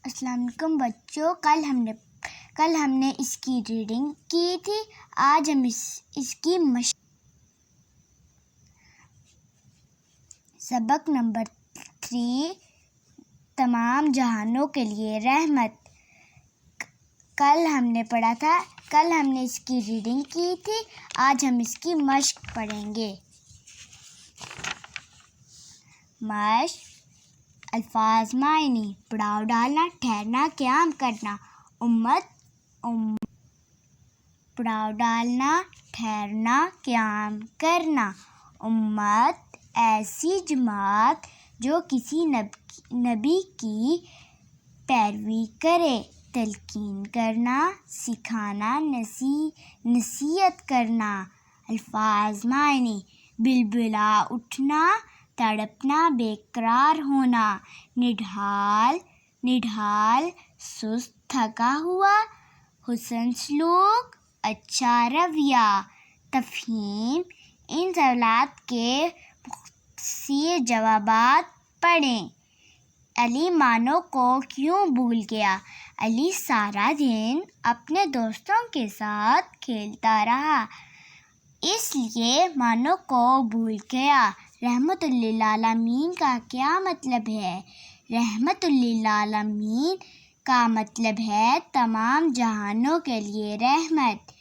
السلام علیکم بچوں، کل ہم نے اس کی ریڈنگ کی تھی۔ آج ہم اس کی سبق نمبر 3 تمام جہانوں کے لیے رحمت۔ کل ہم نے پڑھا تھا، کل ہم نے اس کی ریڈنگ کی تھی، آج ہم اس کی مشق پڑھیں گے۔ مشق: الفاظ معنی: پڑاؤ ڈالنا، ٹھہرنا، قیام کرنا۔ پڑاؤ ڈالنا، ٹھہرنا، قیام کرنا۔ امت: ایسی جماعت جو کسی نبی کی پیروی کرے۔ تلقین کرنا، سکھانا، نصیحت کرنا۔ الفاظ معنی: بلبلا اٹھنا، تڑپنا، بے قرار ہونا۔ نڈھال، سست، تھکا ہوا۔ حسن سلوک، اچھا رویہ۔ تفہیم: ان سوالات کے مختصر جوابات پڑھیں۔ علی مانو کو کیوں بھول گیا؟ علی سارا دن اپنے دوستوں کے ساتھ کھیلتا رہا، اس لیے مانو کو بھول گیا۔ رحمت للعالمین کا کیا مطلب ہے؟ رحمت للعالمین کا مطلب ہے تمام جہانوں کے لیے رحمت۔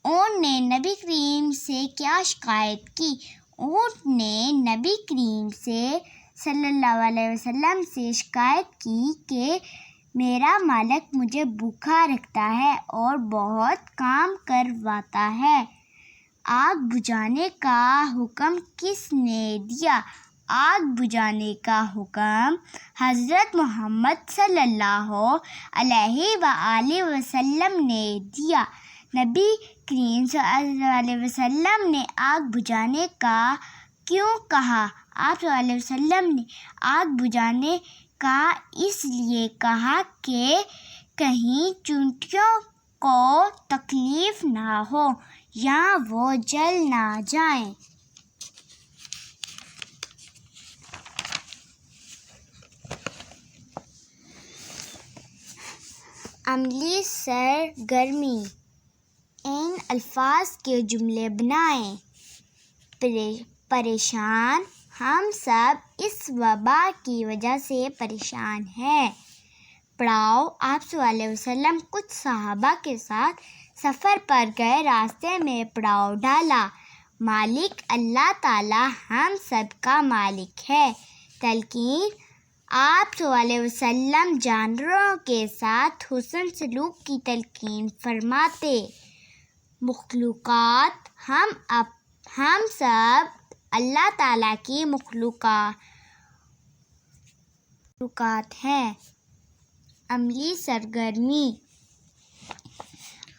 اونٹ نے نبی کریم سے کیا شکایت کی؟ اونٹ نے نبی کریم صلی اللہ علیہ وسلم سے شکایت کی کہ میرا مالک مجھے بھوکا رکھتا ہے اور بہت کام کرواتا ہے۔ آگ بجھانے کا حکم کس نے دیا؟ آگ بجھانے کا حکم حضرت محمد صلی اللہ علیہ وآلہ وسلم نے دیا۔ نبی کریم صلی اللہ علیہ وسلم نے آگ بجھانے کا کیوں کہا؟ آپ صلی اللہ علیہ وسلم نے آگ بجھانے کا اس لیے کہا کہ کہیں چونٹیوں کو تکلیف نہ ہو یا وہ جل نہ جائیں۔ عملی سرگرمی: ان الفاظ کے جملے بنائیں۔ پریشان: ہم سب اس وبا کی وجہ سے پریشان ہیں۔ پڑاؤ: آپ صلی اللہ علیہ وسلم کچھ صحابہ کے ساتھ سفر پر گئے، راستے میں پڑاؤ ڈالا۔ مالک: اللہ تعالیٰ ہم سب کا مالک ہے۔ تلقین: آپ صلی اللہ علیہ وسلم جانوروں کے ساتھ حسن سلوک کی تلقین فرماتے۔ مخلوقات: ہم سب اللہ تعالیٰ کی مخلوقات ہیں۔ عملی سرگرمی: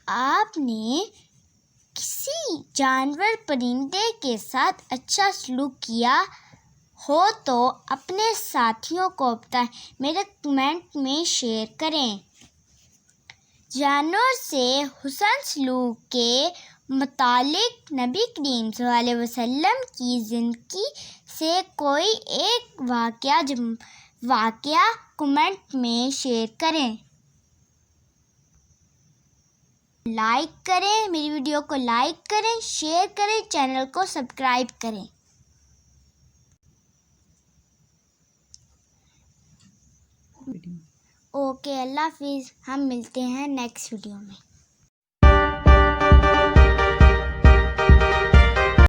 آپ نے کسی جانور پرندے کے ساتھ اچھا سلوک کیا ہو تو اپنے ساتھیوں کو بتائیں، میرے کمنٹ میں شیئر کریں۔ جانور سے حسن سلوک کے متعلق نبی کریم صلی اللہ علیہ وسلم کی زندگی سے کوئی ایک واقعہ کمنٹ میں شیئر کریں۔ لائک کریں، میری ویڈیو کو لائک کریں، شیئر کریں، چینل کو سبسکرائب کریں۔ اوکے، اللہ حافظ، ہم ملتے ہیں نیکسٹ ویڈیو میں۔